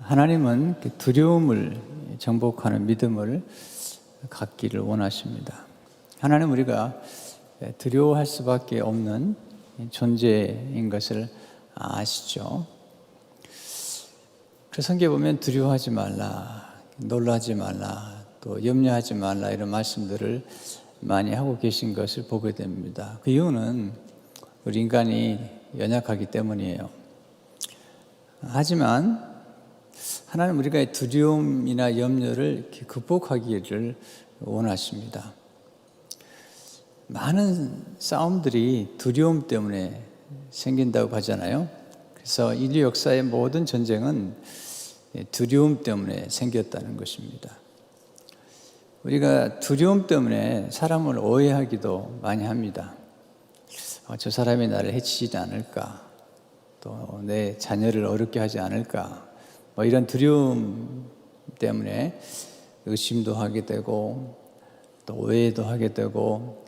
하나님은 두려움을 정복하는 믿음을 갖기를 원하십니다. 하나님 우리가 두려워할 수밖에 없는 존재인 것을 아시죠? 그래서 성경에 보면 두려워하지 말라, 놀라지 말라, 또 염려하지 말라 이런 말씀들을 많이 하고 계신 것을 보게 됩니다. 그 이유는 우리 인간이 연약하기 때문이에요. 하지만 하나님 우리가 두려움이나 염려를 극복하기를 원하십니다. 많은 싸움들이 두려움 때문에 생긴다고 하잖아요. 그래서 인류 역사의 모든 전쟁은 두려움 때문에 생겼다는 것입니다. 우리가 두려움 때문에 사람을 오해하기도 많이 합니다. 저 사람이 나를 해치지 않을까, 또 내 자녀를 어렵게 하지 않을까, 이런 두려움 때문에 의심도 하게 되고 또 오해도 하게 되고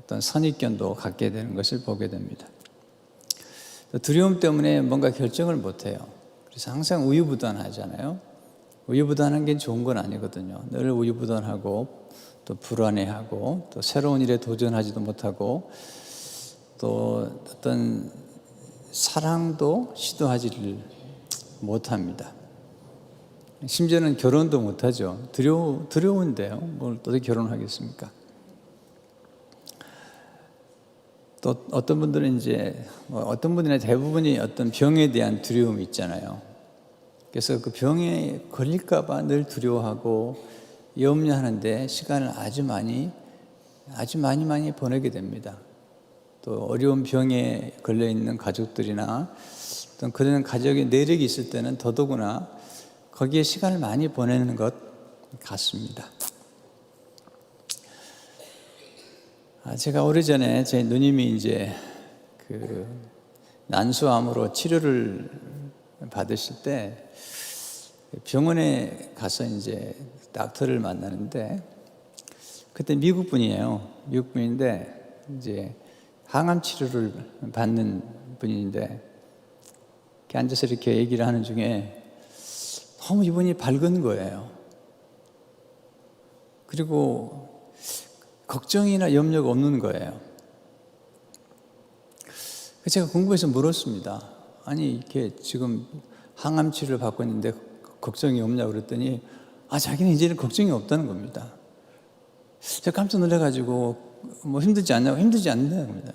어떤 선입견도 갖게 되는 것을 보게 됩니다. 두려움 때문에 뭔가 결정을 못해요. 그래서 항상 우유부단하잖아요. 우유부단한 게 좋은 건 아니거든요. 늘 우유부단하고 또 불안해하고 또 새로운 일에 도전하지도 못하고 또 어떤 사랑도 시도하지를 못합니다. 심지어는 결혼도 못하죠. 두려운데요. 뭘 어떻게 결혼하겠습니까? 또 어떤 분들은 어떤 분이나 대부분이 어떤 병에 대한 두려움이 있잖아요. 그래서 그 병에 걸릴까봐 늘 두려워하고 염려하는데 시간을 아주 많이 보내게 됩니다. 또 어려운 병에 걸려 있는 가족들이나 또 그런 가족의 내력이 있을 때는 더더구나 거기에 시간을 많이 보내는 것 같습니다. 제가 오래전에 제 누님이 난수암으로 치료를 받으실 때 병원에 가서 닥터를 만나는데 그때 미국 분이에요. 미국 분인데 항암 치료를 받는 분인데 앉아서 이렇게 얘기를 하는 중에 너무 이분이 밝은 거예요. 그리고 걱정이나 염려가 없는 거예요. 제가 궁금해서 물었습니다. 아니 이렇게 지금 항암 치료를 받고 있는데 걱정이 없냐고 그랬더니 자기는 이제는 걱정이 없다는 겁니다. 제가 깜짝 놀라가지고 힘들지 않냐고 힘들지 않는다는 겁니다.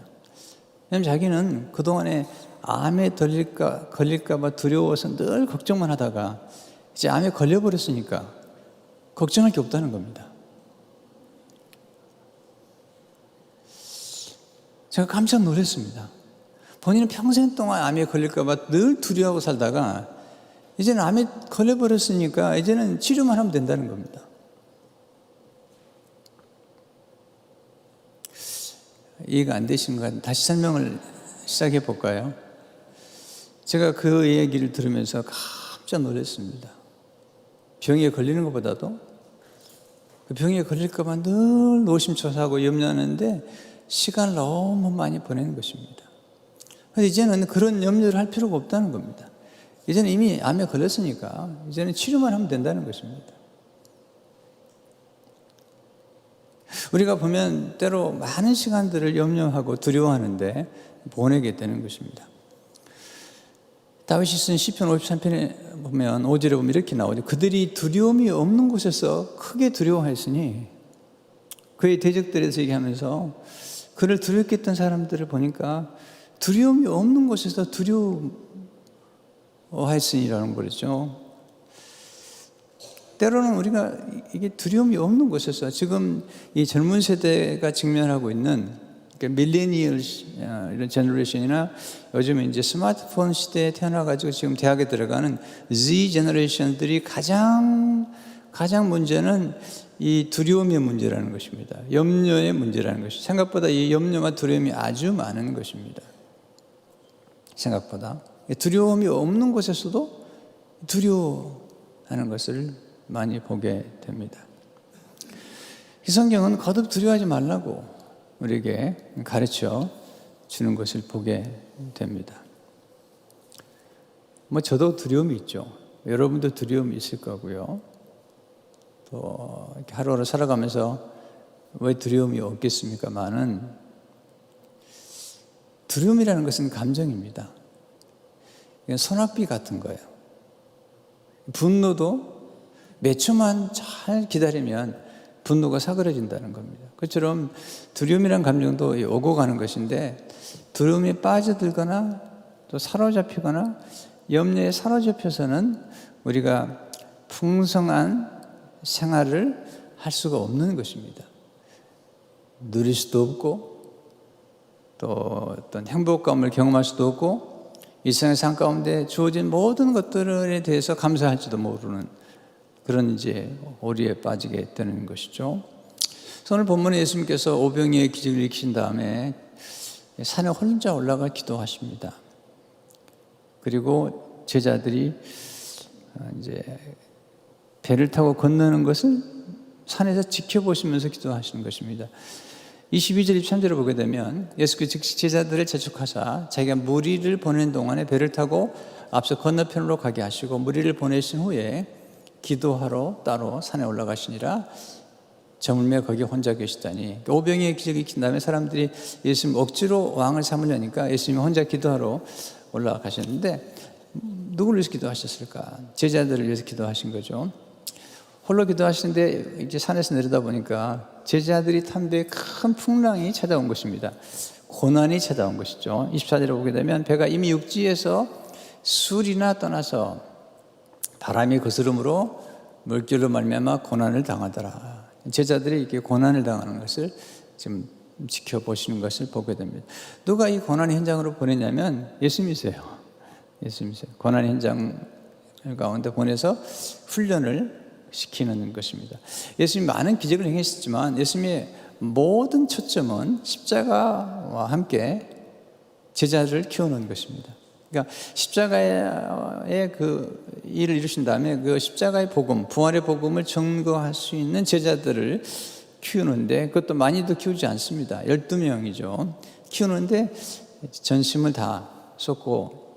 왜냐하면 자기는 그동안에 암에 걸릴까 봐 두려워서 늘 걱정만 하다가 이제 암에 걸려버렸으니까 걱정할 게 없다는 겁니다. 제가 깜짝 놀랐습니다. 본인은 평생 동안 암에 걸릴까 봐 늘 두려워하고 살다가 이제는 암에 걸려버렸으니까 이제는 치료만 하면 된다는 겁니다. 이해가 안 되시는 것 같아요. 다시 설명을 시작해 볼까요? 제가 그 얘기를 들으면서 깜짝 놀랐습니다. 병에 걸리는 것보다도 그 병에 걸릴까 봐 늘 노심초사하고 염려하는데 시간을 너무 많이 보내는 것입니다. 그래서 이제는 그런 염려를 할 필요가 없다는 겁니다. 이제는 이미 암에 걸렸으니까 이제는 치료만 하면 된다는 것입니다. 우리가 보면 때로 많은 시간들을 염려하고 두려워하는데 보내게 되는 것입니다. 다윗이 쓴 시편 53편에 보면 5절에 보면 이렇게 나오죠. 그들이 두려움이 없는 곳에서 크게 두려워하였으니 그의 대적들에서 얘기하면서 그를 두렵게 했던 사람들을 보니까 두려움이 없는 곳에서 두려워하였으니라는 거죠. 때로는 우리가 이게 두려움이 없는 곳에서 지금 이 젊은 세대가 직면하고 있는 밀레니얼 이런 제너레이션이나 요즘 스마트폰 시대에 태어나가지고 지금 대학에 들어가는 Z 제너레이션들이 가장 문제는 이 두려움의 문제라는 것입니다. 염려의 문제라는 것이 생각보다 이 염려와 두려움이 아주 많은 것입니다. 생각보다 두려움이 없는 곳에서도 두려워하는 것을 많이 보게 됩니다. 이 성경은 거듭 두려워하지 말라고 우리에게 가르쳐 주는 것을 보게 됩니다. 저도 두려움이 있죠. 여러분도 두려움이 있을 거고요. 또 이렇게 하루하루 살아가면서 왜 두려움이 없겠습니까만은, 두려움이라는 것은 감정입니다. 이건 소낙비 같은 거예요. 분노도 몇 초만 잘 기다리면 분노가 사그러진다는 겁니다. 그처럼 두려움이라는 감정도 오고 가는 것인데, 두려움에 빠져들거나 또 사로잡히거나 염려에 사로잡혀서는 우리가 풍성한 생활을 할 수가 없는 것입니다. 누릴 수도 없고 또 어떤 행복감을 경험할 수도 없고 이 세상의 삶 가운데 주어진 모든 것들에 대해서 감사할지도 모르는 그런 이제 오리에 빠지게 되는 것이죠. 오늘 본문에 예수님께서 오병이의 기적을 일으키신 다음에 산에 혼자 올라가 기도하십니다. 그리고 제자들이 이제 배를 타고 건너는 것을 산에서 지켜보시면서 기도하시는 것입니다. 22절 23절을 보게 되면 예수께서 즉시 제자들을 재촉하사 자기가 무리를 보내는 동안에 배를 타고 앞서 건너편으로 가게 하시고 무리를 보내신 후에 기도하러 따로 산에 올라가시니라. 저물매 거기 혼자 계시다니. 오병이의 기적이 일으킨 다음에 사람들이 예수님 억지로 왕을 삼으려니까 예수님이 혼자 기도하러 올라가셨는데, 누구를 위해서 기도하셨을까? 제자들을 위해서 기도하신 거죠. 홀로 기도하시는데 이제 산에서 내려다 보니까 제자들이 탄 배에 큰 풍랑이 찾아온 것입니다. 고난이 찾아온 것이죠. 24절에 보게 되면 배가 이미 육지에서 술이나 떠나서 바람이 거스름으로 물결로 말미암아 고난을 당하더라. 제자들이 이렇게 고난을 당하는 것을 지금 지켜보시는 것을 보게 됩니다. 누가 이 고난 현장으로 보냈냐면 예수님이세요. 예수님이세요. 고난 현장 가운데 보내서 훈련을 시키는 것입니다. 예수님이 많은 기적을 행하셨지만 예수님의 모든 초점은 십자가와 함께 제자들을 키우는 것입니다. 그러니까 십자가의 그 일을 이루신 다음에 그 십자가의 복음, 부활의 복음을 증거할 수 있는 제자들을 키우는데, 그것도 많이도 키우지 않습니다. 12명이죠. 키우는데 전심을 다 쏟고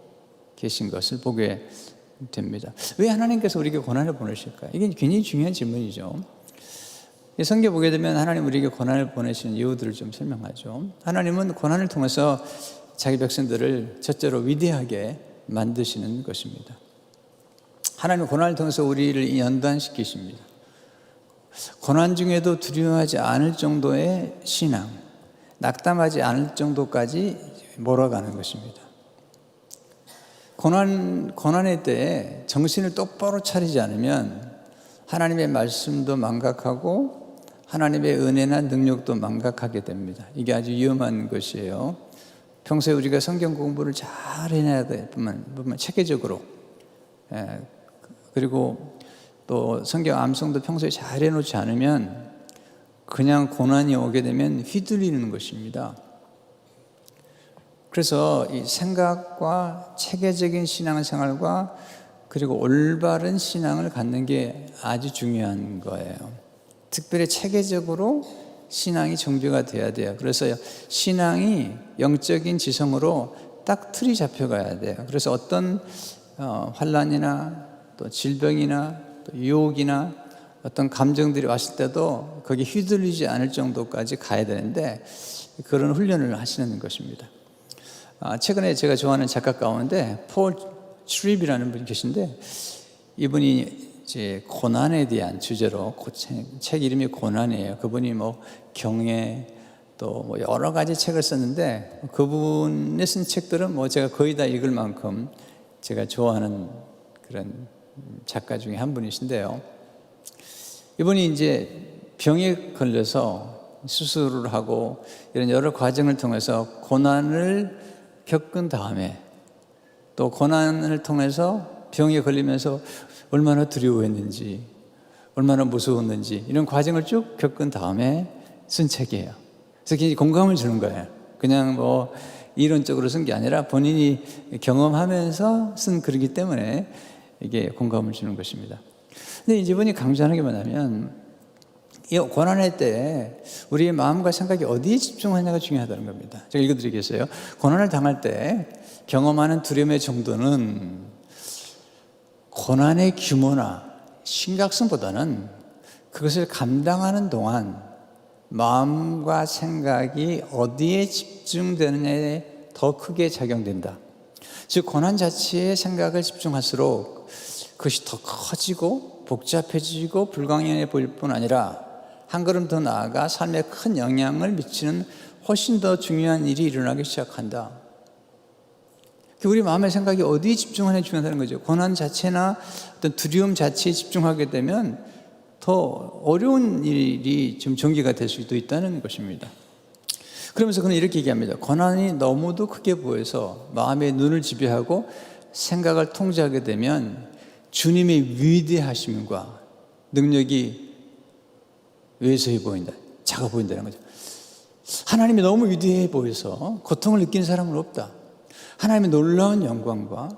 계신 것을 보게 됩니다. 왜 하나님께서 우리에게 고난을 보내실까요? 이게 굉장히 중요한 질문이죠. 성경 보게 되면 하나님 우리에게 고난을 보내시는 이유들을 좀 설명하죠. 하나님은 고난을 통해서 자기 백성들을 첫째로 위대하게 만드시는 것입니다. 하나님은 고난을 통해서 우리를 연단시키십니다. 고난 중에도 두려워하지 않을 정도의 신앙, 낙담하지 않을 정도까지 몰아가는 것입니다. 고난의 때에 정신을 똑바로 차리지 않으면 하나님의 말씀도 망각하고 하나님의 은혜나 능력도 망각하게 됩니다. 이게 아주 위험한 것이에요. 평소에 우리가 성경 공부를 잘 해내야 될 뿐만 체계적으로, 그리고 또 성경 암송도 평소에 잘 해놓지 않으면 그냥 고난이 오게 되면 휘둘리는 것입니다. 그래서 이 생각과 체계적인 신앙생활과 그리고 올바른 신앙을 갖는 게 아주 중요한 거예요. 특별히 체계적으로 신앙이 정비가 돼야 돼요. 그래서 신앙이 영적인 지성으로 딱 틀이 잡혀가야 돼요. 그래서 어떤 환난이나 또 질병이나 또 유혹이나 어떤 감정들이 왔을 때도 거기 휘둘리지 않을 정도까지 가야 되는데, 그런 훈련을 하시는 것입니다. 최근에 제가 좋아하는 작가 가운데 폴 트립이라는 분이 계신데, 이분이 이제 고난에 대한 주제로 책 이름이 고난이에요. 그분이 뭐 경애 또 뭐 여러 가지 책을 썼는데, 그분이 쓴 책들은 뭐 제가 거의 다 읽을 만큼 제가 좋아하는 그런 작가 중에 한 분이신데요. 이분이 이제 병에 걸려서 수술을 하고 이런 여러 과정을 통해서 고난을 겪은 다음에, 또 고난을 통해서 병에 걸리면서 얼마나 두려워했는지, 얼마나 무서웠는지 이런 과정을 쭉 겪은 다음에 쓴 책이에요. 그래서 굉장히 공감을 주는 거예요. 그냥 뭐 이론적으로 쓴 게 아니라 본인이 경험하면서 쓴 글이기 때문에 이게 공감을 주는 것입니다. 근데 이분이 강조하는 게 뭐냐면, 이 고난의 때 우리의 마음과 생각이 어디에 집중하느냐가 중요하다는 겁니다. 제가 읽어드리겠어요. 고난을 당할 때 경험하는 두려움의 정도는 고난의 규모나 심각성보다는 그것을 감당하는 동안 마음과 생각이 어디에 집중되느냐에 더 크게 작용된다. 즉 고난 자체에 생각을 집중할수록 그것이 더 커지고 복잡해지고 불가능해 보일 뿐 아니라 한 걸음 더 나아가 삶에 큰 영향을 미치는 훨씬 더 중요한 일이 일어나기 시작한다. 우리 마음의 생각이 어디에 집중하느냐에 중요하다는 거죠. 고난 자체나 어떤 두려움 자체에 집중하게 되면 더 어려운 일이 좀 전개가 될 수도 있다는 것입니다. 그러면서 그는 이렇게 얘기합니다. 고난이 너무도 크게 보여서 마음의 눈을 지배하고 생각을 통제하게 되면 주님의 위대하심과 능력이 왜소해 보인다. 작아 보인다는 거죠. 하나님이 너무 위대해 보여서 고통을 느끼는 사람은 없다. 하나님의 놀라운 영광과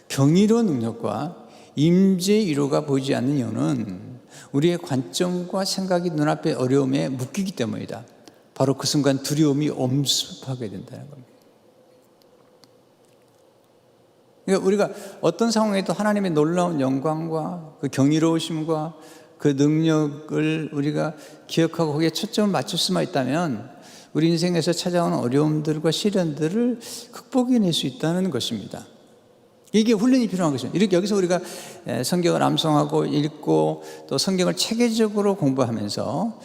경이로운 능력과 임재의 위로가 보이지 않는 이유는 우리의 관점과 생각이 눈앞의 어려움에 묶이기 때문이다. 바로 그 순간 두려움이 엄습하게 된다는 겁니다. 그러니까 우리가 어떤 상황에도 하나님의 놀라운 영광과 그 경이로우심과 그 능력을 우리가 기억하고 거기에 초점을 맞출 수만 있다면 우리 인생에서 찾아오는 어려움들과 시련들을 극복해낼 수 있다는 것입니다. 이게 훈련이 필요한 것입니다. 이렇게 여기서 우리가 성경을 암송하고 읽고 또 성경을 체계적으로 공부하면서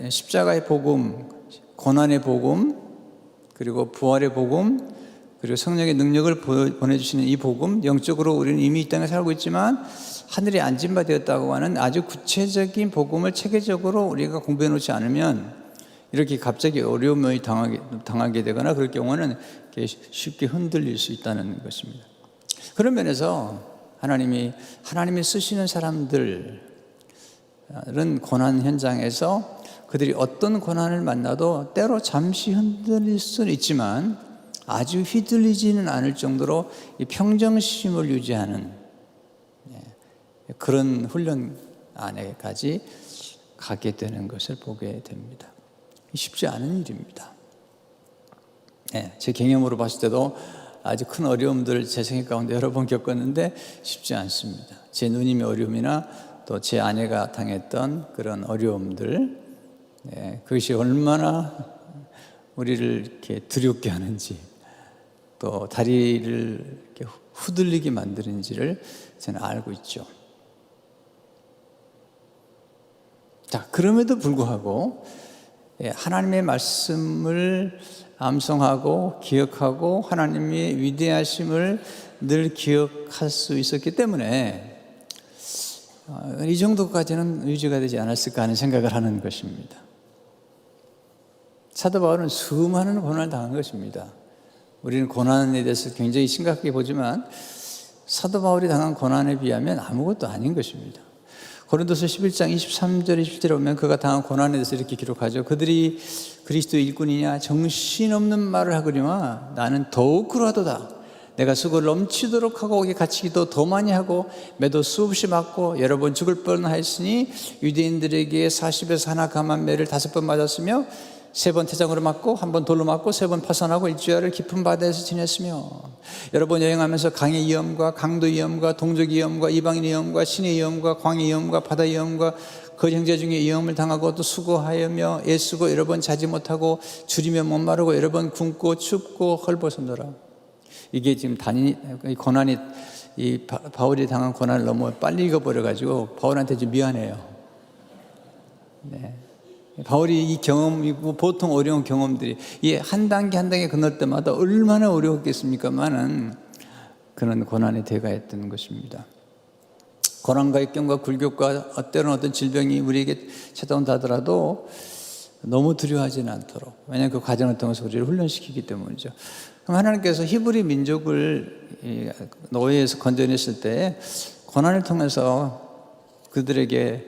십자가의 복음, 고난의 복음, 그리고 부활의 복음, 그리고 성령의 능력을 보내주시는 이 복음, 영적으로 우리는 이미 이 땅에 살고 있지만 하늘에 안진 바 되었다고 하는 아주 구체적인 복음을 체계적으로 우리가 공부해 놓지 않으면 이렇게 갑자기 어려움을 당하게 되거나 그럴 경우는 쉽게 흔들릴 수 있다는 것입니다. 그런 면에서 하나님이 쓰시는 사람들은 고난 현장에서 그들이 어떤 고난을 만나도 때로 잠시 흔들릴 수는 있지만 아주 휘둘리지는 않을 정도로 이 평정심을 유지하는 그런 훈련 안에까지 가게 되는 것을 보게 됩니다. 쉽지 않은 일입니다. 제 경험으로 봤을 때도 아주 큰 어려움들을 제 생애 가운데 여러 번 겪었는데 쉽지 않습니다. 제 누님의 어려움이나 또 제 아내가 당했던 그런 어려움들, 그것이 얼마나 우리를 이렇게 두렵게 하는지 또 다리를 이렇게 후들리게 만드는지를 저는 알고 있죠. 자, 그럼에도 불구하고 하나님의 말씀을 암송하고 기억하고 하나님의 위대하심을 늘 기억할 수 있었기 때문에 이 정도까지는 유지가 되지 않았을까 하는 생각을 하는 것입니다. 사도 바울은 수많은 고난을 당한 것입니다. 우리는 고난에 대해서 굉장히 심각하게 보지만 사도 바울이 당한 고난에 비하면 아무것도 아닌 것입니다. 고린도서 11장 23절 20절에 보면 그가 당한 고난에 대해서 이렇게 기록하죠. 그들이 그리스도의 일꾼이냐 정신없는 말을 하거니와 나는 더욱 그러하도다. 내가 수고를 넘치도록 하고 거기에 갇히기도 더 많이 하고 매도 수없이 맞고 여러 번 죽을 뻔하였으니 유대인들에게 40에서 하나 감한 매를 5번 맞았으며 3번 태장으로 맞고 1번 돌로 맞고 3번 파선하고 일주일을 깊은 바다에서 지냈으며 여러 번 여행하면서 강의 위험과 강도 위험과 동족 위험과 이방인 위험과 신의 위험과 광의 위험과 바다 위험과 그 형제 중에 위험을 당하고 또 수고하여며 애쓰고 여러 번 자지 못하고 줄이며 못 마르고 여러 번 굶고 춥고 헐벗었노라. 이게 지금 고난이 이 바울이 당한 고난을 너무 빨리 읽어버려가지고 바울한테 좀 미안해요. 바울이 이 경험이고 보통 어려운 경험들이 이 한 단계 한 단계 건널 때마다 얼마나 어려웠겠습니까만은 그런 고난의 대가였던 것입니다. 고난과 역경과 굴욕과 때로는 어떤 질병이 우리에게 찾아온다 하더라도 너무 두려워하지는 않도록, 왜냐하면 그 과정을 통해서 우리를 훈련시키기 때문이죠. 그럼 하나님께서 히브리 민족을 노예에서 건져냈을 때 고난을 통해서 그들에게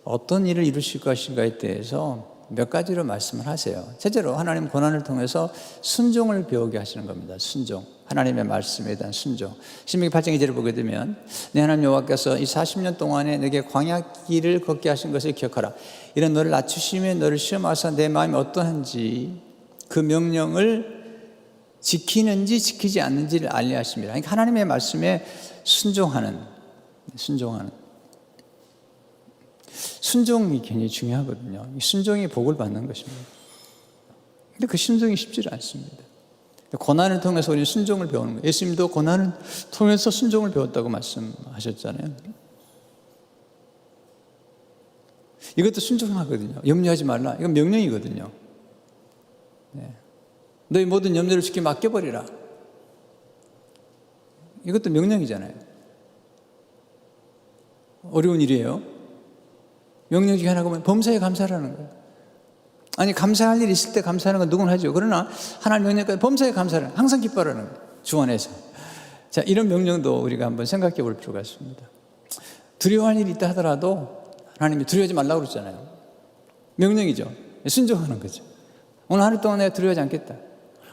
어떤 일을 이루실 것인가에 대해서 몇 가지로 말씀을 하세요. 첫째로 하나님 고난을 통해서 순종을 배우게 하시는 겁니다. 순종, 하나님의 말씀에 대한 순종. 신명기 8장 2절을 보게 되면 내 하나님 여호와께서 이 40년 동안에 내게 광야 길을 걷게 하신 것을 기억하라. 이런 너를 낮추시며 너를 시험하사 내 마음이 어떠한지 그 명령을 지키는지 지키지 않는지를 알려 하십니다. 그러니까 하나님의 말씀에 순종하는, 순종하는. 순종이 굉장히 중요하거든요. 이 순종이 복을 받는 것입니다. 근데 그 순종이 쉽지 않습니다. 고난을 통해서 우리는 순종을 배우는 거예요. 예수님도 고난을 통해서 순종을 배웠다고 말씀하셨잖아요. 이것도 순종하거든요. 염려하지 말라. 이건 명령이거든요. 네. 너희 모든 염려를 주께 맡겨버리라. 이것도 명령이잖아요. 어려운 일이에요. 명령 중에 하나가 범사에 감사하라는 거예요. 아니, 감사할 일이 있을 때 감사하는 건 누구나 하죠. 그러나 하나님 명령까지 범사에 감사하라는 거예요. 항상 기뻐하라는 거예요. 주 안에서. 자, 이런 명령도 우리가 한번 생각해 볼 필요가 있습니다. 두려워할 일이 있다 하더라도 하나님이 두려워하지 말라고 그러잖아요. 명령이죠. 순종하는 거죠. 오늘 하루 동안 내가 두려워하지 않겠다.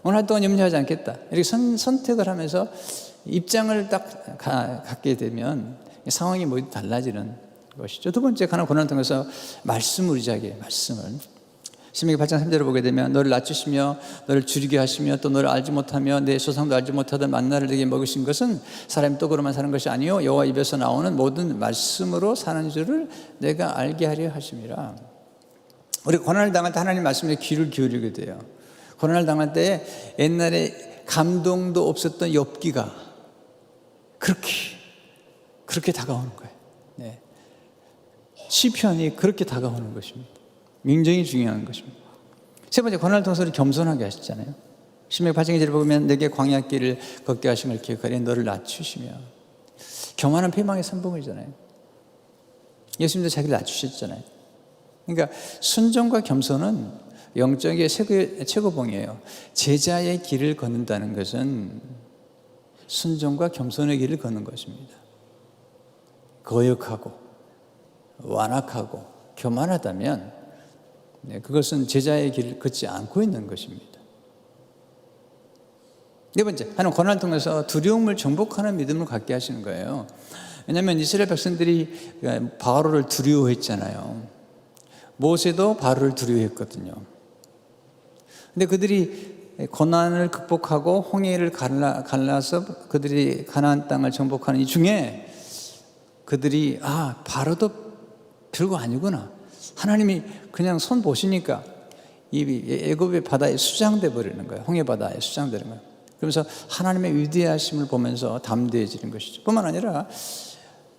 오늘 하루 동안 염려하지 않겠다. 이렇게 선택을 하면서 입장을 딱 갖게 되면 상황이 모두 달라지는 것이죠. 두 번째, 가난 고난을 통해서 말씀을 의지하게, 말씀을. 신명기 8장 3절을 보게 되면 너를 낮추시며 너를 줄이게 하시며 또 너를 알지 못하며 내 소상도 알지 못하던 만나를 내게 먹으신 것은 사람이 떡으로만 사는 것이 아니요 여호와 입에서 나오는 모든 말씀으로 사는 줄을 내가 알게 하려 하심이라. 우리 고난을 당할 때 하나님 말씀에 귀를 기울이게 돼요. 고난을 당할 때 옛날에 감동도 없었던 욥기가 그렇게 다가오는 거예요. 네. 시편이 그렇게 다가오는 것입니다. 굉장히 중요한 것입니다. 세 번째, 고난을 통해서 겸손하게 하시잖아요. 신명기 8장 2절을 보면 내게 광야길을 걷게 하신 걸 기억하리 너를 낮추시며. 교만은 패망의 선봉이잖아요. 예수님도 자기를 낮추셨잖아요. 그러니까 순종과 겸손은 영적의 최고봉이에요. 제자의 길을 걷는다는 것은 순종과 겸손의 길을 걷는 것입니다. 거역하고 완악하고 교만하다면 그것은 제자의 길을 걷지 않고 있는 것입니다. 네 번째, 하나님 고난을 통해서 두려움을 정복하는 믿음을 갖게 하시는 거예요. 왜냐하면 이스라엘 백성들이 바로를 두려워했잖아요. 모세도 바로를 두려워했거든요. 근데 그들이 고난을 극복하고 홍해를 갈라서 그들이 가나안 땅을 정복하는 이 중에 그들이 바로도 별거 아니구나. 하나님이 그냥 손 보시니까 이 애굽의 바다에 수장돼 버리는 거예요. 홍해 바다에 수장되는 거예요. 그러면서 하나님의 위대하심을 보면서 담대해지는 것이죠. 뿐만 아니라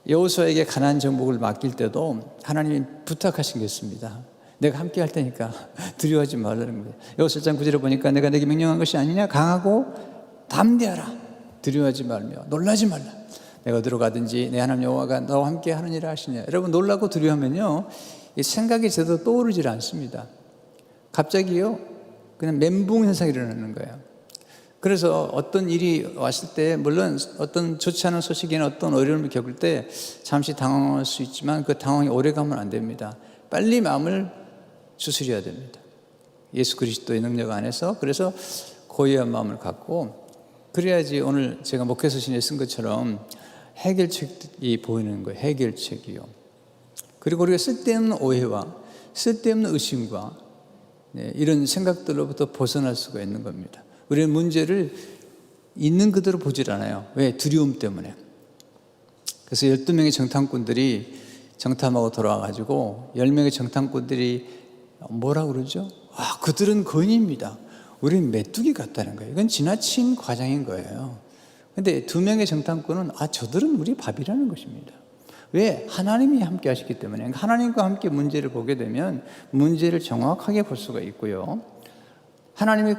여호수아에게 가나안 정복을 맡길 때도 하나님이 부탁하신 게 있습니다. 내가 함께 할 테니까 두려워하지 말라는 거예요. 여호수아 1장 9절에 보니까 내가 내게 명령한 것이 아니냐, 강하고 담대하라. 두려워하지 말며 놀라지 말라. 내가 어디로 가든지 내 하나님 여호와가 너와 함께 하느니라 하시냐. 여러분, 놀라고 두려워하면요 생각이 제대로 떠오르질 않습니다. 갑자기요 그냥 멘붕 현상이 일어나는 거예요. 그래서 어떤 일이 왔을 때 물론 어떤 좋지 않은 소식이나 어떤 어려움을 겪을 때 잠시 당황할 수 있지만 그 당황이 오래 가면 안 됩니다. 빨리 마음을 추스려야 됩니다. 예수 그리스도의 능력 안에서. 그래서 고요한 마음을 갖고 그래야지 오늘 제가 목회서신에 쓴 것처럼 해결책이 보이는 거예요. 해결책이요. 그리고 우리가 쓸데없는 오해와 쓸데없는 의심과 이런 생각들로부터 벗어날 수가 있는 겁니다. 우리는 문제를 있는 그대로 보질 않아요. 왜? 두려움 때문에. 그래서 12명의 정탐꾼들이 정탐하고 돌아와가지고 10명의 정탐꾼들이 뭐라고 그러죠? 그들은 거인입니다. 우리는 메뚜기 같다는 거예요. 이건 지나친 과장인 거예요. 근데 2명의 정탐꾼은 저들은 우리 밥이라는 것입니다. 왜? 하나님이 함께 하시기 때문에. 하나님과 함께 문제를 보게 되면 문제를 정확하게 볼 수가 있고요. 하나님이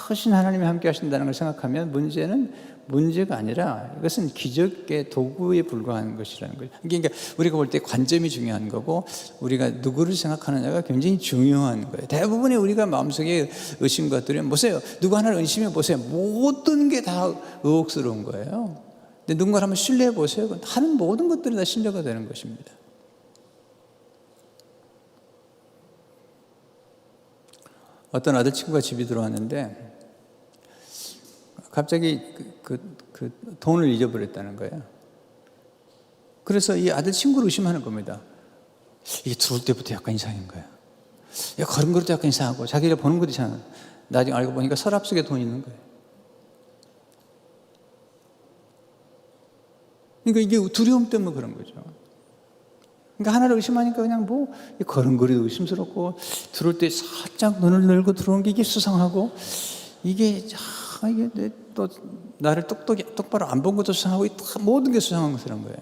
크신 하나님이 함께 하신다는 걸 생각하면 문제는 문제가 아니라 이것은 기적의 도구에 불과한 것이라는 거예요. 그러니까 우리가 볼 때 관점이 중요한 거고 우리가 누구를 생각하느냐가 굉장히 중요한 거예요. 대부분의 우리가 마음속에 의심과 두려움, 보세요. 누구 하나를 의심해 보세요. 모든 게 다 의혹스러운 거예요. 근데 누군가를 한번 신뢰해 보세요. 하는 모든 것들이 다 신뢰가 되는 것입니다. 어떤 아들 친구가 집에 들어왔는데 갑자기 그 돈을 잊어버렸다는 거예요. 그래서 이 아들 친구를 의심하는 겁니다. 이게 들어올 때부터 약간 이상한 거예요. 걸은 것도 약간 이상하고 자기가 보는 것도 이상하고 나중에 알고 보니까 서랍 속에 돈이 있는 거예요. 그러니까 이게 두려움 때문에 그런 거죠. 그러니까 하나를 의심하니까 그냥 뭐 걸음걸이도 의심스럽고 들어올 때 살짝 눈을 늘고 들어오는 게 이게 수상하고 이게 또 나를 똑바로 안 본 것도 수상하고 모든 게 수상한 것이란 거예요.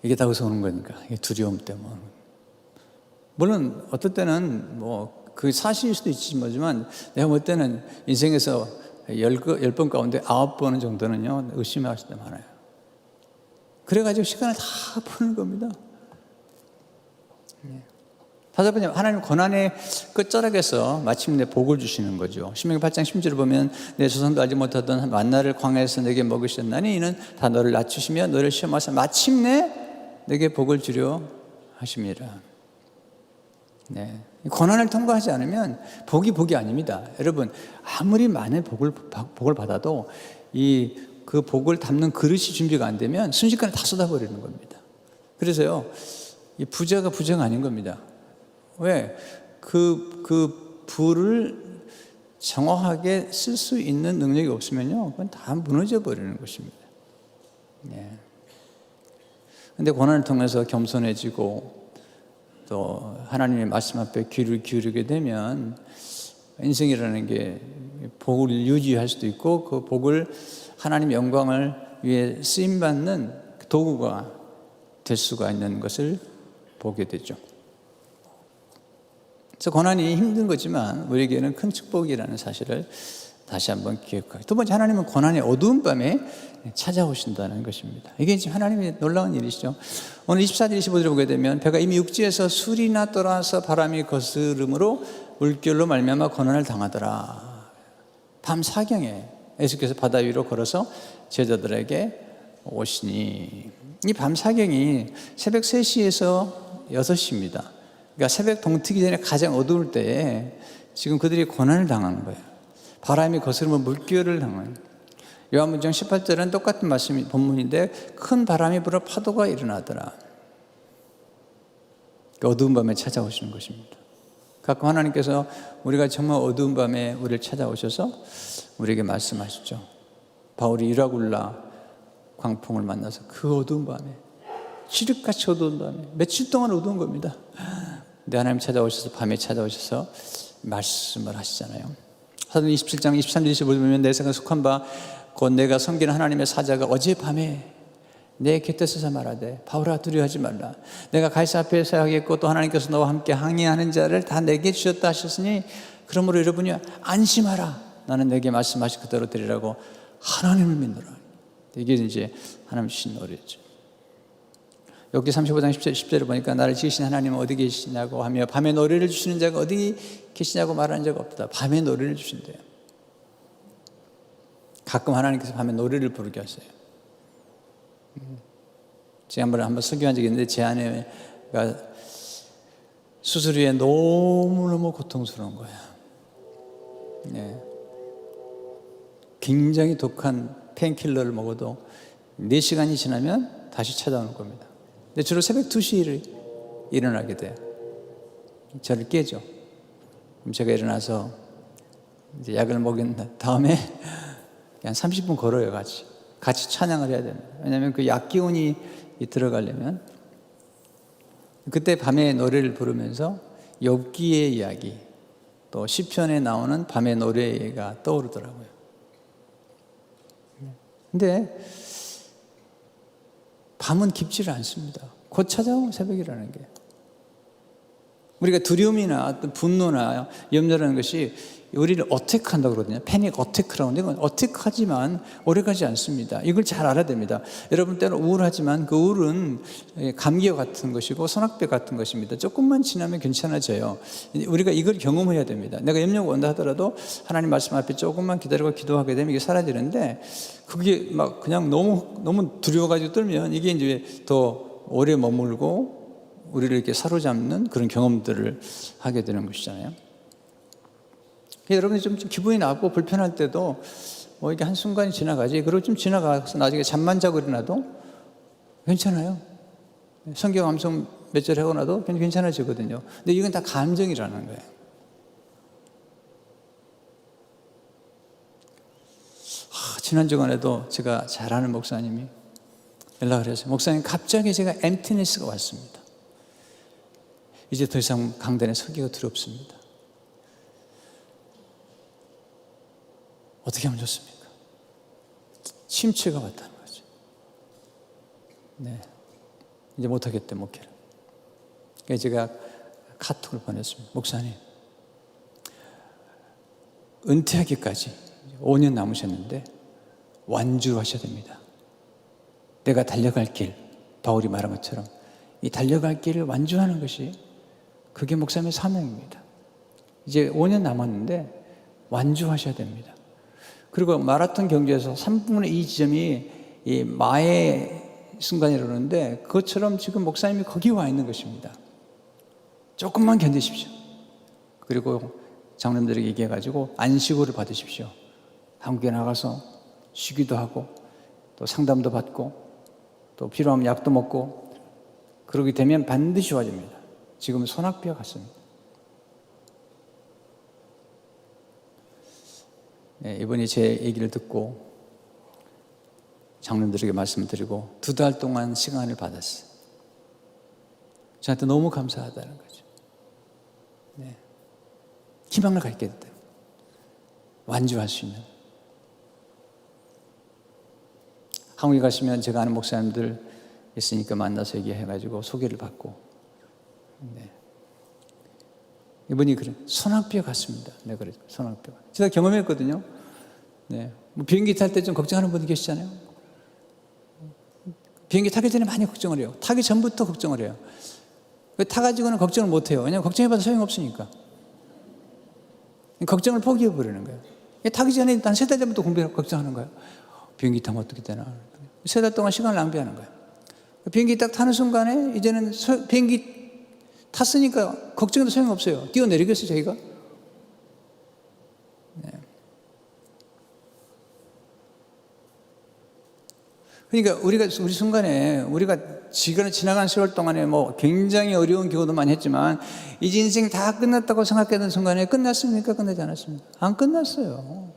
이게 다 어디서 오는 거니까 이게 두려움 때문에. 물론 어떨 때는 뭐 그 사실일 수도 있지만 내가 볼 때는 인생에서 10번 가운데 9번 정도는요 의심할 수도 많아요. 그래가지고 시간을 다 푸는 겁니다. 다섯 번째, 하나님 고난의 끝자락에서 마침내 복을 주시는 거죠. 신명기 8장 10절을 보면 내 조상도 알지 못하던 만나를 광야에서 내게 먹으셨나니 이는 다 너를 낮추시며 너를 시험하사 마침내 내게 복을 주려 하십니다. 네. 고난을 통과하지 않으면 복이 아닙니다. 여러분, 아무리 많은 복을 받아도 그 복을 담는 그릇이 준비가 안 되면 순식간에 다 쏟아버리는 겁니다. 그래서요, 이 부자가 아닌 겁니다. 왜? 그 부를 정확하게 쓸 수 있는 능력이 없으면요, 그건 다 무너져 버리는 것입니다. 네. 근데 고난을 통해서 겸손해지고 또 하나님의 말씀 앞에 귀를 기울이게 되면 인생이라는 게 복을 유지할 수도 있고 그 복을 하나님의 영광을 위해 쓰임받는 도구가 될 수가 있는 것을 보게 되죠. 그래서 고난이 힘든 거지만 우리에게는 큰 축복이라는 사실을 다시 한번 기억하고, 두 번째, 하나님은 고난의 어두운 밤에 찾아오신다는 것입니다. 이게 지금 하나님의 놀라운 일이시죠. 오늘 24절 25절을 보게 되면 배가 이미 육지에서 술이나 떠나서 바람이 거스름으로 물결로 말미암아 고난을 당하더라. 밤 사경에 예수께서 바다 위로 걸어서 제자들에게 오시니, 이 밤 사경이 새벽 3시에서 6시입니다. 그러니까 새벽 동트기 전에 가장 어두울 때에 지금 그들이 고난을 당하는 거예요. 바람이 거스르면 물결을 당하는. 요한복음 18절은 똑같은 말씀이 본문인데 큰 바람이 불어 파도가 일어나더라. 어두운 밤에 찾아오시는 것입니다. 가끔 하나님께서 우리가 정말 어두운 밤에 우리를 찾아오셔서 우리에게 말씀하시죠. 바울이 유라굴라 광풍을 만나서 그 어두운 밤에, 칠흑같이 어두운 밤에 며칠 동안 어두운 겁니다. 근데 하나님 찾아오셔서, 밤에 찾아오셔서 말씀을 하시잖아요. 사도행 27장 23절 25절 보면 내 생각 속한 바 곧 내가 섬기는 하나님의 사자가 어젯밤에 내 곁에 서서 말하되 바울아 두려워하지 말라. 내가 가이사 앞에 서야 하겠고 또 하나님께서 너와 함께 항의하는 자를 다 내게 주셨다 하셨으니 그러므로 여러분이 안심하라. 나는 내게 말씀하신 그대로 드리라고 하나님을 믿노라. 이게 이제 하나님 주신 노래죠. 여기 35장 10절을 보니까 나를 지으신 하나님은 어디 계시냐고 하며 밤에 노래를 주시는 자가 어디 계시냐고 말하는 자가 없다. 밤에 노래를 주신대요. 가끔 하나님께서 밤에 노래를 부르게 하세요. 제가 한번 설교한 적이 있는데 제 아내가 수술 후에 너무너무 고통스러운 거예요. 네. 굉장히 독한 페인킬러를 먹어도 4시간이 지나면 다시 찾아오는 겁니다. 근데 주로 새벽 2시에 일어나게 돼요. 저를 깨죠. 그럼 제가 일어나서 이제 약을 먹인 다음에 그냥 30분 걸어요. 같이 찬양을 해야 됩니다. 왜냐하면 그 약 기운이 들어가려면. 그때 밤에 노래를 부르면서 욥기의 이야기, 또 시편에 나오는 밤의 노래가 떠오르더라고요. 근데 밤은 깊지를 않습니다. 곧 찾아오는 새벽이라는 게. 우리가 두려움이나 어떤 분노나 염려라는 것이 우리를 어택한다고 그러거든요. 패닉 어택이라고 하는데 이건 어택하지만 오래가지 않습니다. 이걸 잘 알아야 됩니다. 여러분 때는 우울하지만 그 우울은 감기와 같은 것이고 소낙배 같은 것입니다. 조금만 지나면 괜찮아져요. 우리가 이걸 경험해야 됩니다. 내가 염려가 온다 하더라도 하나님 말씀 앞에 조금만 기다리고 기도하게 되면 이게 사라지는데, 그게 막 그냥 너무 두려워가지고 떨면 이게 이제 더 오래 머물고 우리를 이렇게 사로잡는 그런 경험들을 하게 되는 것이잖아요. 여러분이 좀 기분이 나쁘고 불편할 때도 이게 한순간이 지나가지, 그리고 좀 지나가서 나중에 잠만 자고 일어나도 괜찮아요. 성경 암송 몇 절 하고 나도 괜찮아지거든요. 근데 이건 다 감정이라는 거예요. 지난주간에도 제가 잘 아는 목사님이 연락을 해서 목사님 갑자기 제가 엠티니스가 왔습니다. 이제 더 이상 강단에 서기가 두렵습니다. 어떻게 하면 좋습니까? 침체가 왔다는 거죠. 네, 이제 못하겠대 목회를. 그래서 제가 카톡을 보냈습니다. 목사님, 은퇴하기까지 5년 남으셨는데 완주를 하셔야 됩니다. 내가 달려갈 길, 바울이 말한 것처럼 이 달려갈 길을 완주하는 것이 그게 목사님의 사명입니다. 이제 5년 남았는데 완주하셔야 됩니다. 그리고 마라톤 경기에서 3분의 2 지점이 이 마의 순간이라는데 그것처럼 지금 목사님이 거기 와 있는 것입니다. 조금만 견디십시오. 그리고 장로님들에게 얘기해가지고 안식으로 받으십시오. 한국에 나가서 쉬기도 하고 또 상담도 받고 또 필요하면 약도 먹고 그러게 되면 반드시 좋아집니다. 지금 소낙비와 같습니다. 네, 이분이 제 얘기를 듣고 장로님들에게 말씀드리고 2달 동안 시간을 받았어요. 저한테 너무 감사하다는 거죠. 네. 희망을 갖게 됐대요. 완주할 수 있는. 한국에 가시면 제가 아는 목사님들 있으니까 만나서 얘기해가지고 소개를 받고. 네. 이분이 그래 소낙비와 같습니다. 네, 그래 소낙비와. 제가 경험했거든요. 네, 뭐 비행기 탈 때 좀 걱정하는 분들 계시잖아요. 비행기 타기 전에 많이 걱정을 해요. 타기 전부터 걱정을 해요. 타가지고는 걱정을 못 해요. 왜냐하면 걱정해봐도 소용없으니까. 걱정을 포기해버리는 거예요. 타기 전에 난 3달 전부터 공부하고 걱정하는 거예요. 비행기 타면 어떻게 되나. 3달 동안 시간을 낭비하는 거예요. 비행기 딱 타는 순간에 이제는 비행기 탔으니까 걱정해도 소용없어요. 뛰어내리겠어요, 저희가? 네. 그러니까 우리 순간에 우리가 지나간 세월 동안에 뭐 굉장히 어려운 경우도 많이 했지만 이제 인생 다 끝났다고 생각했던 순간에 끝났습니까? 끝나지 않았습니까? 안 끝났어요.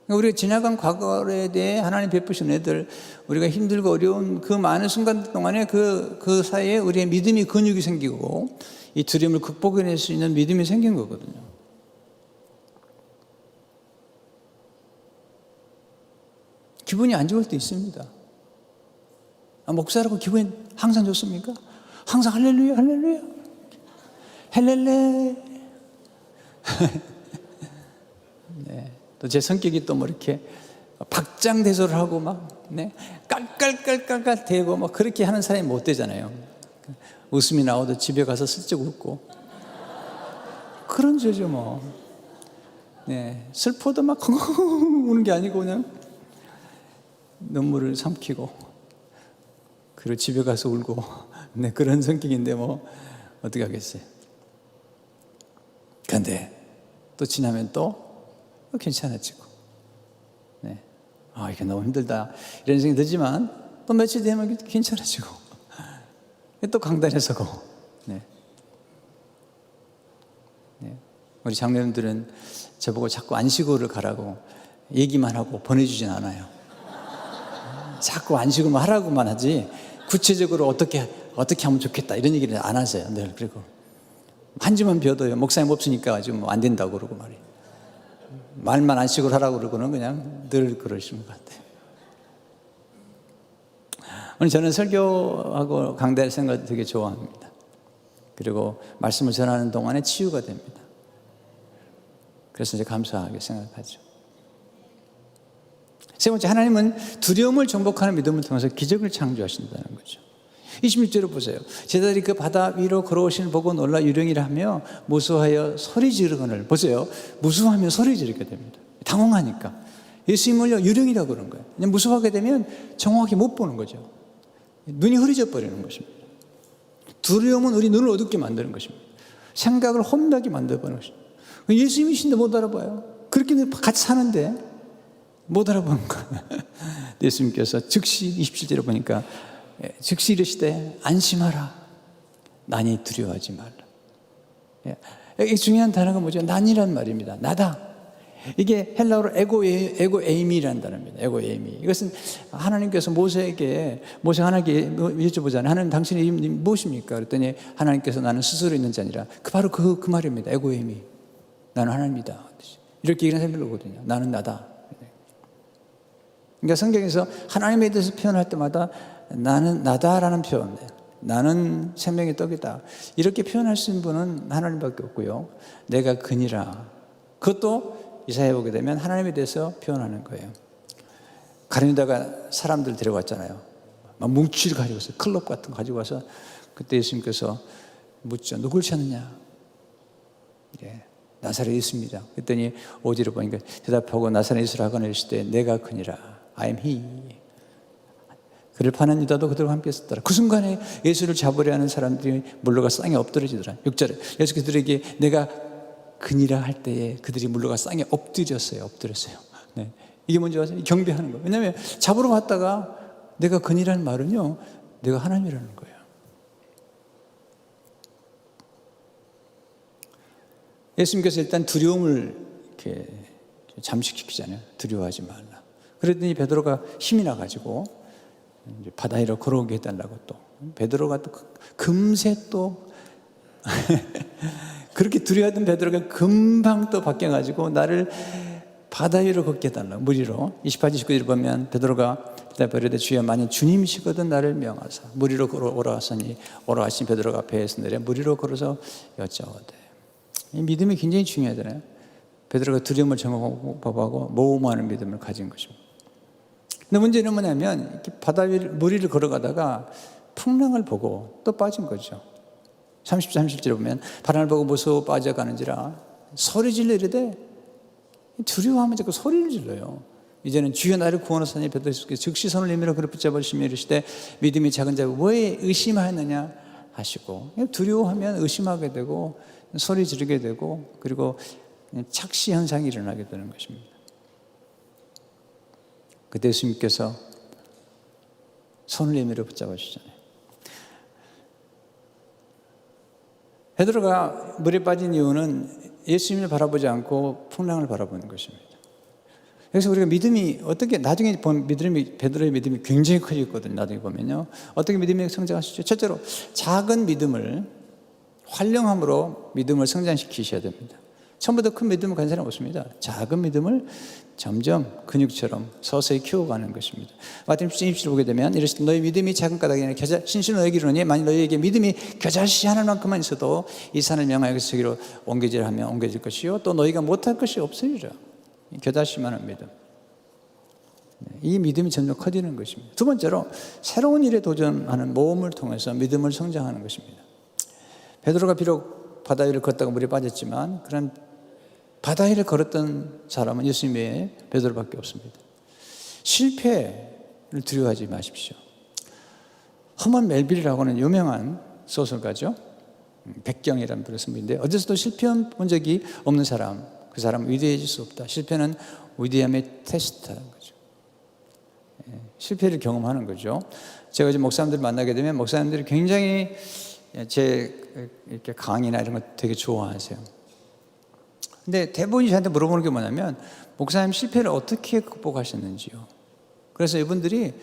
우리가 지나간 과거에 대해 하나님 베푸신 애들, 우리가 힘들고 어려운 그 많은 순간 동안에 그 사이에 우리의 믿음이 근육이 생기고 이 두려움을 극복해낼 수 있는 믿음이 생긴 거거든요. 기분이 안 좋을 때 있습니다. 목사라고 기분이 항상 좋습니까? 항상 할렐루야, 할렐루야, 헬렐레. 네. 또 제 성격이 또 뭐 이렇게 박장대소를 하고 막, 네, 깔깔깔깔깔 대고 막 그렇게 하는 사람이 못 되잖아요. 웃음이 나와도 집에 가서 슬쩍 웃고 그런 죄죠 뭐. 네, 슬퍼도 막 우는 게 아니고 그냥 눈물을 삼키고 그리고 집에 가서 울고 네, 그런 성격인데 뭐 어떻게 하겠어요. 그런데 또 지나면 또 괜찮아지고, 네, 이게 너무 힘들다 이런 생각이 들지만 또 며칠 되면 괜찮아지고 또 강단에 서고. 네. 네. 우리 장로님들은 저보고 자꾸 안식으로 가라고 얘기만 하고 보내주진 않아요. 자꾸 안식으로만 하라고만 하지 구체적으로 어떻게 하면 좋겠다 이런 얘기를 안 하세요. 늘. 그리고 한 주만 비워도요, 목사님 없으니까 지금 안 된다고 그러고 말이에요. 말만 안식으로 하라고 그러고는 그냥 늘 그러시는 것 같아요. 오늘 저는 설교하고 강단에 생각 되게 좋아합니다. 그리고 말씀을 전하는 동안에 치유가 됩니다. 그래서 이제 감사하게 생각하죠. 세 번째, 하나님은 두려움을 정복하는 믿음을 통해서 기적을 창조하신다는 거죠. 26절을 보세요. 제자들이 그 바다 위로 걸어오시는 보고 놀라 유령이라 하며 무수하여 소리 지르거늘. 보세요. 무수하면 소리 지르게 됩니다. 당황하니까. 예수님을요, 유령이라고 그런 거예요. 그냥 무수하게 되면 정확히 못 보는 거죠. 눈이 흐려져 버리는 것입니다. 두려움은 우리 눈을 어둡게 만드는 것입니다. 생각을 혼나게 만들어버리는 것입니다. 예수님이신데 못 알아봐요. 그렇게 같이 사는데 못 알아보는 거예요. 예수님께서 즉시 27절에 보니까 즉시 이르시되 안심하라. 난이 두려워하지 말라. 이 중요한 단어가 뭐죠? 난이란 말입니다. 나다. 이게 헬라어로 에고에임이라는 단어입니다. 에고에임이. 이것은 하나님께서 모세가 하나님께 여쭤보잖아요. 하나님 당신의 이름이 무엇입니까? 그랬더니 하나님께서 나는 스스로 있는 자니라. 바로 그 말입니다. 에고에임이. 나는 하나님이다. 이렇게 얘기하는 사람들거든요. 나는 나다. 그러니까 성경에서 하나님에 대해서 표현할 때마다 나는 나다라는 표현, 나는 생명의 떡이다, 이렇게 표현할 수 있는 분은 하나님밖에 없고요. 내가 그니라. 그것도 이사야에 보게 되면 하나님에 대해서 표현하는 거예요. 가룟유다가 사람들 데려왔잖아요. 막 뭉치를 가지고 왔어요. 클럽 같은 거 가지고 와서 그때 예수님께서 묻죠. 누굴 찾느냐? 예, 나사렛 예수입니다. 그랬더니 5절을 보니까 대답하고 나사렛 예수를 하거늘 이르시되 내가 그니라. I am he. 그를 파는 유다도 그들과 함께 있었더라. 그 순간에 예수를 잡으려 하는 사람들이 물러가 땅에 엎드러지더라. 6절에 예수 그들에게 내가 그니라 할 때에 그들이 물러가 땅에 엎드렸어요. 네. 이게 뭔지 아세요? 경배하는 거예요. 왜냐하면 잡으러 왔다가 내가 그니라는 말은요, 내가 하나님이라는 거예요. 예수님께서 일단 두려움을 이렇게 잠식시키잖아요. 두려워하지 말라. 그랬더니 베드로가 힘이 나가지고 바다 위로 걸어오게 해달라고, 또 베드로가 또 금세 또 그렇게 두려워하던 베드로가 금방 또 바뀌어가지고 나를 바다 위로 걷게 해달라고, 물 위로. 28, 29절 보면 베드로가 대답하되 주여 만일 주님이시거든 나를 명하사 물 위로 오라 하시니 오라 하신 베드로가 배에서 내려 물 위로 걸어서 여짜오되. 이 믿음이 굉장히 중요하잖아요. 베드로가 두려움을 정하고 모험하는 믿음을 가진 것입니다. 근데 문제는 뭐냐면 이렇게 바다 위를 물 위를 걸어가다가 풍랑을 보고 또 빠진 거죠. 30절에 보면 바람을 보고 무서워 빠져가는지라 소리 질러 이르되, 두려워하면 자꾸 소리를 질러요. 이제는 주여 나를 구원하사니 베드로께서 즉시 손을 내밀어 그를 붙잡으시며 이르시되 믿음이 작은 자가 왜 의심하였느냐 하시고, 두려워하면 의심하게 되고 소리 지르게 되고 그리고 착시 현상이 일어나게 되는 것입니다. 그때 예수님께서 손을 내밀어 붙잡아 주시잖아요. 베드로가 물에 빠진 이유는 예수님을 바라보지 않고 풍랑을 바라보는 것입니다. 그래서 우리가 믿음이 어떻게, 나중에 보면 베드로의 믿음이 굉장히 커졌거든요. 나중에 보면요. 어떻게 믿음이 성장하시죠? 첫째로 작은 믿음을 활용함으로 믿음을 성장시키셔야 됩니다. 처음부터 큰 믿음을 가진 사람은 없습니다. 작은 믿음을 점점 근육처럼 서서히 키워가는 것입니다. 마태복음 20절 보게 되면 이르시되 너희 믿음이 작은 까닭이 아니라 신실은 너희에게 이르노니 만일 너희에게 믿음이 겨자씨 하나만큼만 있어도 이 산을 명하여 저기로 옮겨지라 하면 옮겨질 것이요 또 너희가 못할 것이 없으리라. 겨자씨만한 믿음. 이 믿음이 점점 커지는 것입니다. 두 번째로 새로운 일에 도전하는 모험을 통해서 믿음을 성장하는 것입니다. 베드로가 비록 바다 위를 걷다가 물에 빠졌지만 그런 바다 위를 걸었던 사람은 예수님 외에 베드로밖에 없습니다. 실패를 두려워하지 마십시오. 허먼 멜빌이라고 하는 유명한 소설가죠. 백경이라는 분의 선배인데 어디서도 실패해 본 적이 없는 사람, 그 사람은 위대해질 수 없다. 실패는 위대함의 테스트라는 거죠. 실패를 경험하는 거죠. 제가 이제 목사님들 만나게 되면 목사님들이 굉장히 제 이렇게 강의나 이런 거 되게 좋아하세요. 근데 대부분이 저한테 물어보는 게 뭐냐면 목사님 실패를 어떻게 극복하셨는지요. 그래서 이분들이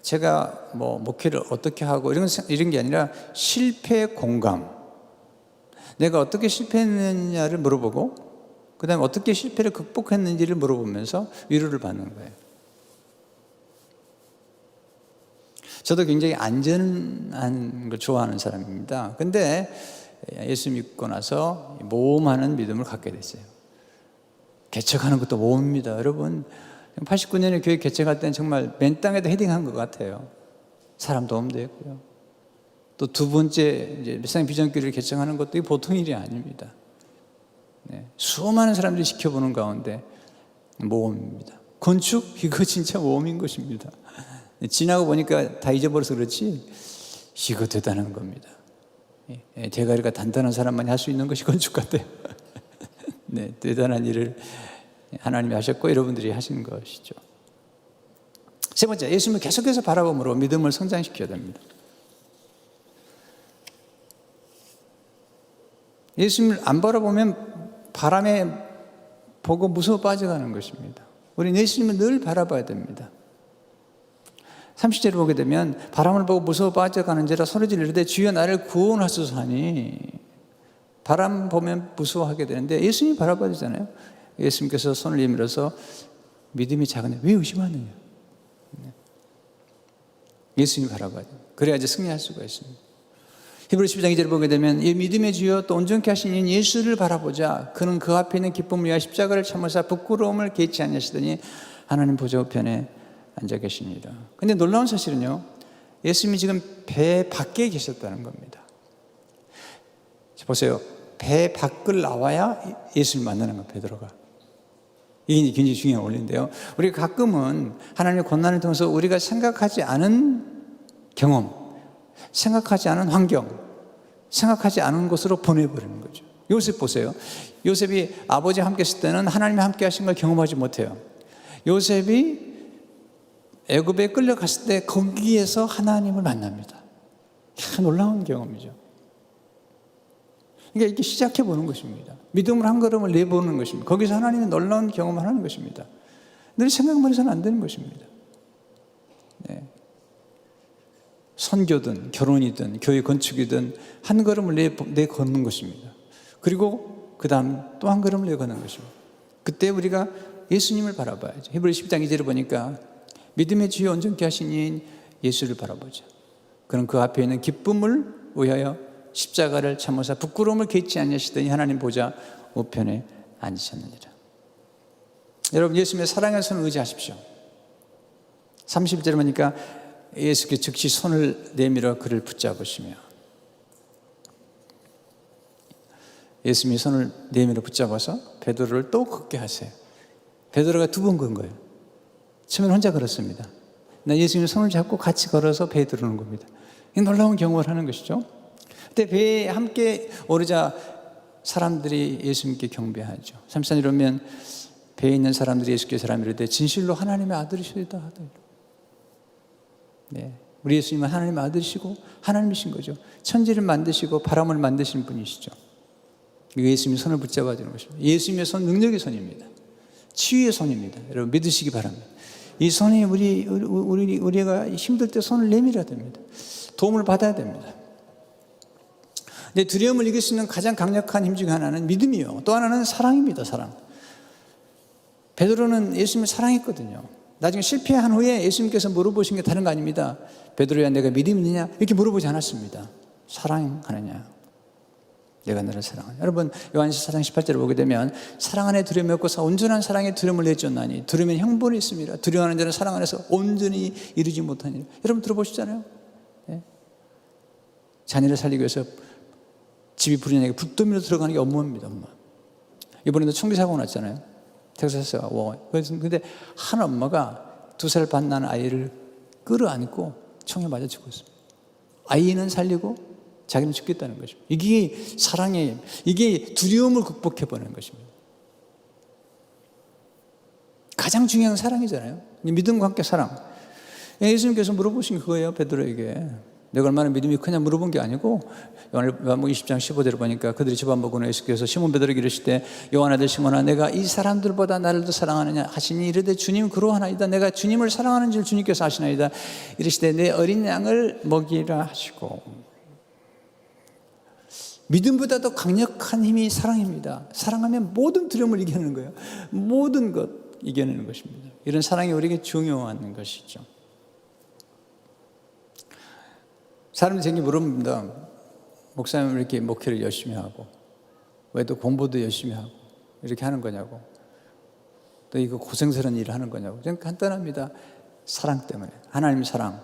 제가 뭐 목회를 어떻게 하고 이런 게 아니라 실패 공감, 내가 어떻게 실패했느냐를 물어보고 그 다음에 어떻게 실패를 극복했는지를 물어보면서 위로를 받는 거예요. 저도 굉장히 안전한 걸 좋아하는 사람입니다. 근데 예수 믿고 나서 모험하는 믿음을 갖게 됐어요. 개척하는 것도 모험입니다. 여러분 89년에 교회 개척할 때는 정말 맨 땅에다 헤딩한 것 같아요. 사람 도움도 했고요. 또 두 번째 이제 멸상 비전교회를 개척하는 것도 보통 일이 아닙니다. 네, 수많은 사람들이 지켜보는 가운데 모험입니다. 건축 이거 진짜 모험인 것입니다. 지나고 보니까 다 잊어버려서 그렇지 이거 대단한 겁니다. 대가리가 단단한 사람만이 할 수 있는 것이 건축 같아요. 네, 대단한 일을 하나님이 하셨고 여러분들이 하신 것이죠. 세 번째, 예수님을 계속해서 바라봄으로 믿음을 성장시켜야 됩니다. 예수님을 안 바라보면 바람에 보고 무서워 빠져가는 것입니다. 우리는 예수님을 늘 바라봐야 됩니다. 30절을 보게 되면 바람을 보고 무서워 빠져가는 자라 소리지르되 이르되 주여 나를 구원하소서 하니, 바람 보면 무서워하게 되는데 예수님이 바라봐야 되잖아요. 예수님께서 손을 내밀어서 믿음이 작은데 왜 의심하느냐. 예수님이 바라봐야 돼요. 그래야 이제 승리할 수가 있습니다. 히브리서 12장 2절을 보게 되면 이 믿음의 주여 또 온전케 하시는 예수를 바라보자. 그는 그 앞에 있는 기쁨을 위하여 십자가를 참으사 부끄러움을 개치 아니하시더니 하나님 보좌 우편에 앉아 계십니다. 근데 놀라운 사실은요, 예수님이 지금 배 밖에 계셨다는 겁니다. 보세요. 배 밖을 나와야 예수를 만나는 거예요, 베드로가. 이게 굉장히 중요한 원리인데요. 우리가 가끔은 하나님의 고난을 통해서 우리가 생각하지 않은 경험, 생각하지 않은 환경, 생각하지 않은 곳으로 보내버리는 거죠. 요셉 보세요. 요셉이 아버지와 함께 있을 때는 하나님이 함께 하신 걸 경험하지 못해요. 요셉이 애굽에 끌려갔을 때 거기에서 하나님을 만납니다. 놀라운 경험이죠. 그러니까 이렇게 시작해보는 것입니다. 믿음을 한 걸음을 내보는 것입니다. 거기서 하나님의 놀라운 경험을 하는 것입니다. 늘 생각만 해서는 안 되는 것입니다. 네. 선교든 결혼이든 교회 건축이든 한 걸음을 내걷는 것입니다. 그리고 그 다음 또 한 걸음을 내걷는 것입니다. 그때 우리가 예수님을 바라봐야죠. 히브리서 10장 2절을 보니까 믿음의 주여 온전케 하시니 예수를 바라보자. 그는 그 앞에 있는 기쁨을 위하여 십자가를 참으사 부끄러움을 개치 아니하시더니 하나님 보좌 우편에 앉으셨느니라. 여러분, 예수님의 사랑의 손을 의지하십시오. 31절에 보니까 예수께서 즉시 손을 내밀어 그를 붙잡으시며, 예수님이 손을 내밀어 붙잡아서 베드로를 또 걷게 하세요. 베드로가 두 번 건 거예요. 처음엔 혼자 걸었습니다. 예수님 손을 잡고 같이 걸어서 배에 들어오는 겁니다. 이 놀라운 경험을 하는 것이죠. 그때 배에 함께 오르자 사람들이 예수님께 경배하죠. 33절 보면 배에 있는 사람들이 예수께 사람이 이르되 진실로 하나님의 아들이시다 하다. 네, 우리 예수님은 하나님의 아들이시고 하나님이신 거죠. 천지를 만드시고 바람을 만드신 분이시죠. 예수님의 손을 붙잡아 주는 것입니다. 예수님의 손 능력의 손입니다. 치유의 손입니다. 여러분 믿으시기 바랍니다. 이 손이 우리가 힘들 때 손을 내밀어야 됩니다. 도움을 받아야 됩니다. 근데 두려움을 이길 수 있는 가장 강력한 힘 중에 하나는 믿음이요. 또 하나는 사랑입니다. 사랑. 베드로는 예수님을 사랑했거든요. 나중에 실패한 후에 예수님께서 물어보신 게 다른 거 아닙니다. 베드로야 내가 믿음이 있느냐? 이렇게 물어보지 않았습니다. 사랑하느냐? 내가 너를 사랑하냐? 여러분 요한일서 4장 18절을 보게 되면 사랑 안에 두려움이 없고서 온전한 사랑에 두려움을 내쫓나니 두려움엔 형벌이 있습니다. 두려워하는 자는 사랑 안에서 온전히 이루지 못하니. 여러분 들어보시잖아요. 네? 자녀를 살리기 위해서 집이 불이 나게 불도미로 들어가는 게 업무입니다. 엄마. 이번에도 총기 사고가 났잖아요. 텍사스가. 근데 한 엄마가 2살 반 난 아이를 끌어안고 총에 맞아 죽고 있습니다. 아이는 살리고 자기는 죽겠다는 것입니다. 이게 사랑의, 이게 두려움을 극복해보는 것입니다. 가장 중요한 건 사랑이잖아요. 믿음과 함께 사랑. 예수님께서 물어보신 그거예요. 베드로에게. 내가 얼마나 믿음이 크냐 물어본 게 아니고, 요한복음 20장 15절을 보니까 그들이 집 안 먹고 예수께서 시몬 베드로에게 이르시되 요한 아들 시몬아 내가 이 사람들보다 나를 더 사랑하느냐 하시니 이르되 주님 그러하나이다. 내가 주님을 사랑하는 줄 주님께서 아시나이다. 이르시되 내 어린 양을 먹이라 하시고. 믿음보다 더 강력한 힘이 사랑입니다. 사랑하면 모든 두려움을 이겨내는 거예요. 모든 것 이겨내는 것입니다. 이런 사랑이 우리에게 중요한 것이죠. 사람들이 제게 물어봅니다. 목사님 왜 이렇게 목회를 열심히 하고 왜 또 공부도 열심히 하고 이렇게 하는 거냐고, 또 이거 고생스러운 일을 하는 거냐고. 저는 간단합니다. 사랑 때문에. 하나님 사랑,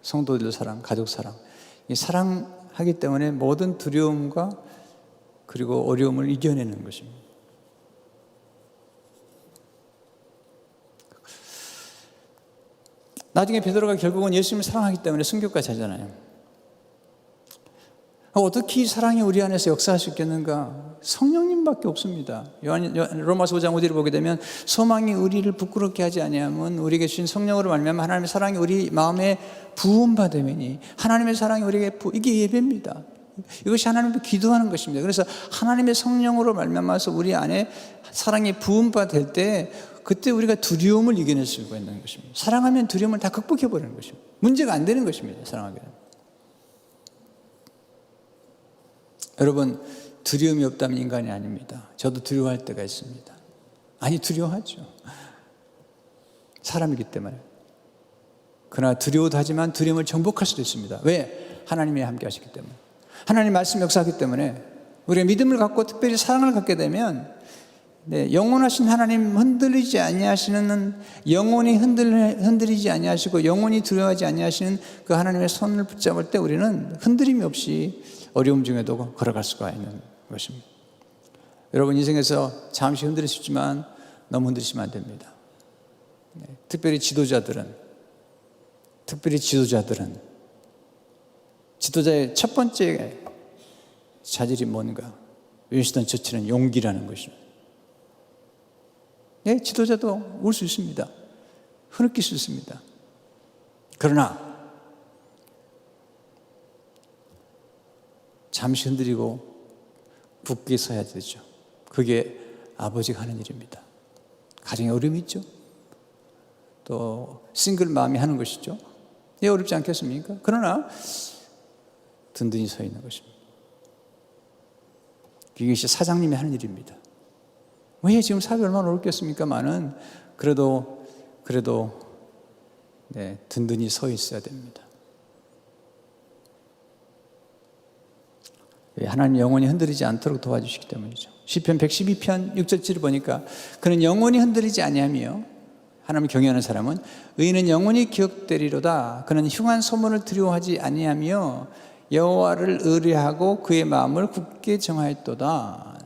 성도들 사랑, 가족 사랑. 이 사랑하기 때문에 모든 두려움과 그리고 어려움을 이겨내는 것입니다. 나중에 베드로가 결국은 예수님을 사랑하기 때문에 순교까지 하잖아요. 어떻게 이 사랑이 우리 안에서 역사할 수 있겠는가? 성령님밖에 없습니다. 로마서 5장 5절을 보게 되면 소망이 우리를 부끄럽게 하지 아니하면 우리에게 주신 성령으로 말미암아 하나님의 사랑이 우리 마음에 부음받음이니 하나님의 사랑이 우리에게 이게 예배입니다. 이것이 하나님께 기도하는 것입니다. 그래서 하나님의 성령으로 말미암아서 우리 안에 사랑의 부음바 될 때 그때 우리가 두려움을 이겨낼 수가 있는 것입니다. 사랑하면 두려움을 다 극복해버리는 것입니다. 문제가 안 되는 것입니다. 사랑하게 되면. 여러분, 두려움이 없다면 인간이 아닙니다. 저도 두려워할 때가 있습니다. 아니, 두려워하죠. 사람이기 때문에. 그러나 두려워도 하지만 두려움을 정복할 수도 있습니다. 왜? 하나님이 함께 하시기 때문에. 하나님 말씀 역사하기 때문에 우리가 믿음을 갖고 특별히 사랑을 갖게 되면 영원하신 하나님 흔들리지 아니하시는, 영원히 흔들리지 아니하시고 영원히 두려워하지 아니하시는 그 하나님의 손을 붙잡을 때 우리는 흔들림이 없이 어려움 중에도 걸어갈 수가 있는 것입니다. 여러분, 인생에서 잠시 흔들릴 수 있지만 너무 흔들리시면 안 됩니다. 특별히 지도자들은 지도자의 첫 번째 자질이 뭔가? 윈스턴 처칠은 용기라는 것입니다. 지도자도 울 수 있습니다. 흐느낄 수 있습니다. 그러나 잠시 흔들리고 굳게 서야 되죠. 그게 아버지가 하는 일입니다. 가정에 어려움이 있죠. 또 싱글맘이 하는 것이죠. 어렵지 않겠습니까? 그러나 든든히 서 있는 것입니다. 이것이 사장님이 하는 일입니다. 왜 지금 사업이 얼마나 어렵겠습니까만은 그래도 든든히 서 있어야 됩니다. 하나님 영원히 흔들리지 않도록 도와주시기 때문이죠. 시편 112편 6절을 보니까 그는 영원히 흔들리지 아니하며, 하나님 경외하는 사람은 의인은 영원히 기억되리로다. 그는 흉한 소문을 두려워하지 아니하며 여호와를 의뢰하고 그의 마음을 굳게 정하였도다.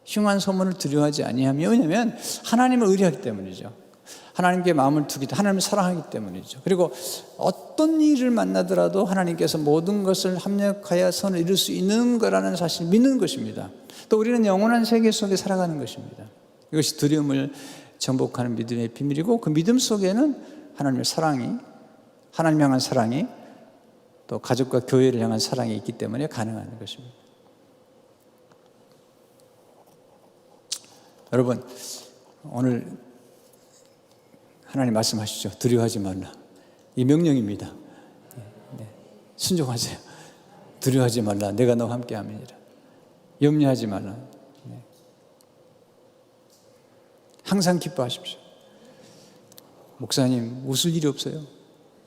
흉한 소문을 두려워하지 아니하며, 왜냐하면 하나님을 의뢰하기 때문이죠. 하나님께 마음을 두기, 하나님을 사랑하기 때문이죠. 그리고 어떤 일을 만나더라도 하나님께서 모든 것을 합력하여 선을 이룰 수 있는 거라는 사실을 믿는 것입니다. 또 우리는 영원한 세계 속에 살아가는 것입니다. 이것이 두려움을 정복하는 믿음의 비밀이고, 그 믿음 속에는 하나님의 사랑이, 하나님 향한 사랑이, 또 가족과 교회를 향한 사랑이 있기 때문에 가능한 것입니다. 여러분, 오늘 하나님 말씀하시죠. 두려워하지 말라. 이 명령입니다. 순종하세요. 두려워하지 말라. 내가 너와 함께 함이니라. 염려하지 말라. 항상 기뻐하십시오. 목사님, 웃을 일이 없어요.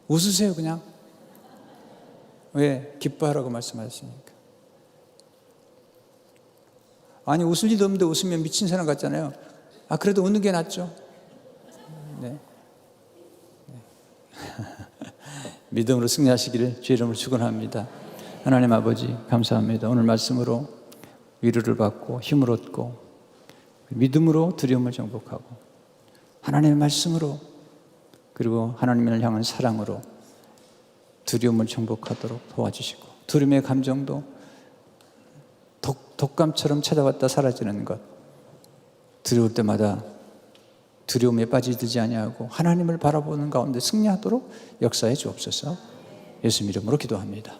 웃으세요, 그냥. 왜? 기뻐하라고 말씀하셨으니까. 아니, 웃을 일도 없는데 웃으면 미친 사람 같잖아요. 그래도 웃는 게 낫죠. 네. 믿음으로 승리하시기를 주의 이름으로 축원합니다. 하나님 아버지, 감사합니다. 오늘 말씀으로 위로를 받고 힘을 얻고 믿음으로 두려움을 정복하고 하나님의 말씀으로, 그리고 하나님을 향한 사랑으로 두려움을 정복하도록 도와주시고, 두려움의 감정도 독감처럼 찾아왔다 사라지는 것, 두려울 때마다 두려움에 빠지지 아니하고 하나님을 바라보는 가운데 승리하도록 역사해 주옵소서. 예수님 이름으로 기도합니다.